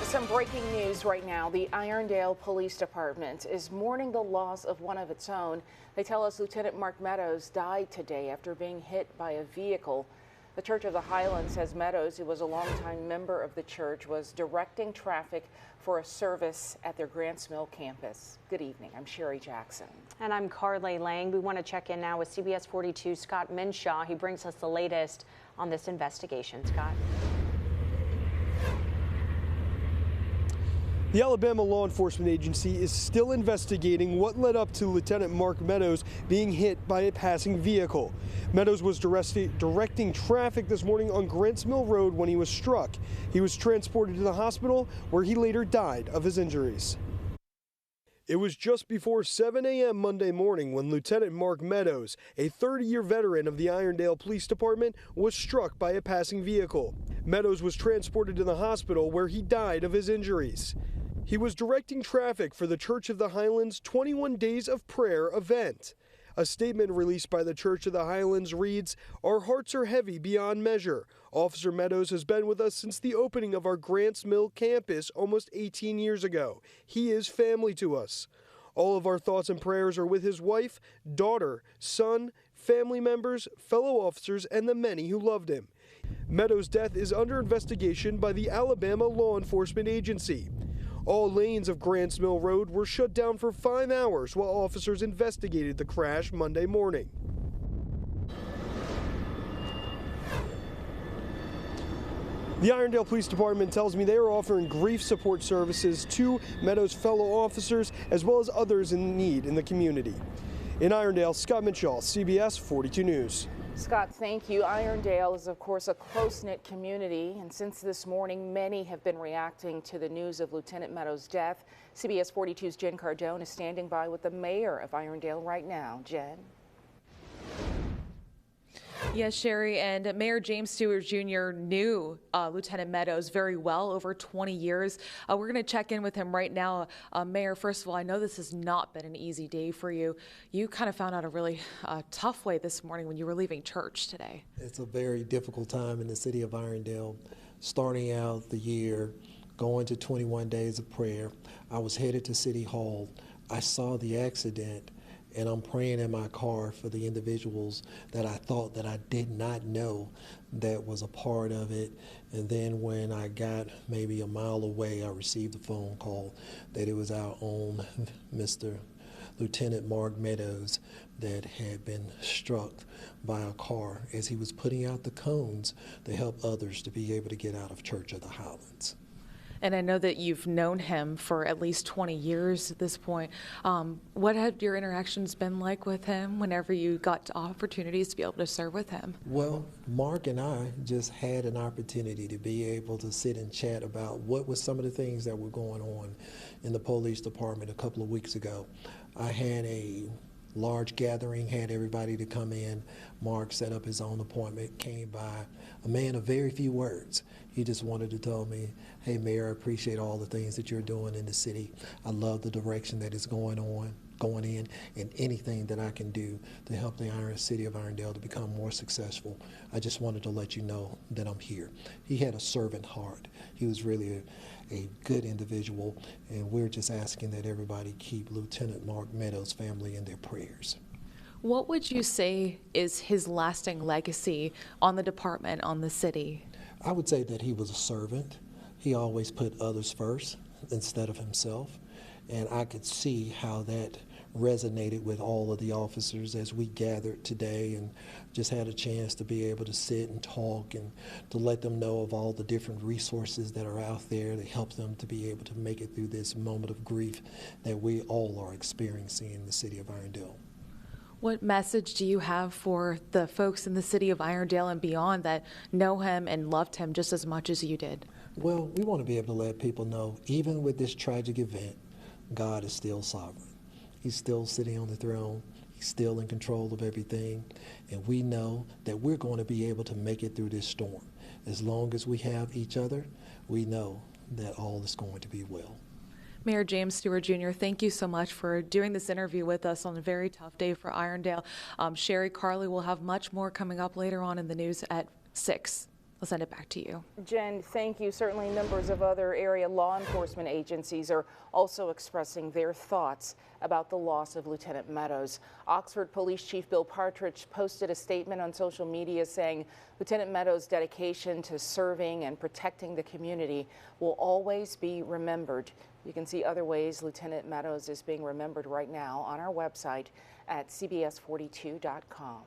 Some breaking news right now. The Irondale Police Department is mourning the loss of one of its own. They tell us Lieutenant Mark Meadows died today after being hit by a vehicle. The Church of the Highlands says Meadows, who was a longtime member of the church, was directing traffic for a service at their Grants Mill campus. Good evening. I'm Sherry Jackson. And I'm Carly Lang. We want to check in now with CBS 42's Scott Minshaw. He brings us the latest on this investigation. Scott. The Alabama Law Enforcement Agency is still investigating what led up to Lieutenant Mark Meadows being hit by a passing vehicle. Meadows was directing traffic this morning on Grants Mill Road when he was struck. He was transported to the hospital where he later died of his injuries. It was just before 7 a.m. Monday morning when Lieutenant Mark Meadows, a 30-year veteran of the Irondale Police Department, was struck by a passing vehicle. Meadows was transported to the hospital where he died of his injuries. He was directing traffic for the Church of the Highlands 21 Days of Prayer event. A statement released by the Church of the Highlands reads, "Our hearts are heavy beyond measure. Officer Meadows has been with us since the opening of our Grants Mill campus almost 18 years ago. He is family to us. All of our thoughts and prayers are with his wife, daughter, son, family members, fellow officers, and the many who loved him." Meadows' death is under investigation by the Alabama Law Enforcement Agency. All lanes of Grants Mill Road were shut down for 5 hours while officers investigated the crash Monday morning. The Irondale Police Department tells me they are offering grief support services to Meadows' fellow officers as well as others in need in the community. In Irondale, Scott Minshaw, CBS 42 News. Scott, thank you. Irondale is, of course, a close-knit community, and since this morning, many have been reacting to the news of Lieutenant Meadows' death. CBS 42's Jen Cardone is standing by with the mayor of Irondale right now. Jen? Yes, Sherry, and Mayor James Stewart Jr. knew Lieutenant Meadows very well, over 20 years. We're going to check in with him right now. Mayor, first of all, I know this has not been an easy day for you. You kind of found out a really tough way this morning when you were leaving church today. It's a very difficult time in the city of Irondale, starting out the year, going to 21 days of prayer. I was headed to City Hall. I saw the accident. And I'm praying in my car for the individuals that I thought that I did not know that was a part of it. And then when I got maybe a mile away, I received a phone call that it was our own Mr. Lieutenant Mark Meadows that had been struck by a car as he was putting out the cones to help others to be able to get out of Church of the Highlands. And I know that you've known him for at least 20 years at this point. What have your interactions been like with him whenever you got opportunities to be able to serve with him? Well, Mark and I just had an opportunity to be able to sit and chat about what was some of the things that were going on in the police department a couple of weeks ago. I had a large gathering, had everybody to come in. Mark set up his own appointment, came by, a man of very few words. He just wanted to tell me, hey, Mayor, I appreciate all the things that you're doing in the city. I love the direction that is going in, and anything that I can do to help the city of Irondale to become more successful. I just wanted to let you know that I'm here. He had a servant heart. He was really a good individual, and we're just asking that everybody keep Lieutenant Mark Meadows' family in their prayers. What would you say is his lasting legacy on the department, on the city? I would say that he was a servant. He always put others first instead of himself, and I could see how that resonated with all of the officers as we gathered today and just had a chance to be able to sit and talk and to let them know of all the different resources that are out there to help them to be able to make it through this moment of grief that we all are experiencing in the city of Irondale. What message do you have for the folks in the city of Irondale and beyond that know him and loved him just as much as you did? Well, we want to be able to let people know, even with this tragic event, God is still sovereign. He's still sitting on the throne. He's still in control of everything. And we know that we're going to be able to make it through this storm. As long as we have each other, we know that all is going to be well. Mayor James Stewart Jr., thank you so much for doing this interview with us on a very tough day for Irondale. Sherry, Carly will have much more coming up later on in the news at 6. I'll send it back to you. Jen, thank you. Certainly members of other area law enforcement agencies are also expressing their thoughts about the loss of Lieutenant Meadows. Oxford Police Chief Bill Partridge posted a statement on social media saying Lieutenant Meadows' dedication to serving and protecting the community will always be remembered. You can see other ways Lieutenant Meadows is being remembered right now on our website at cbs42.com.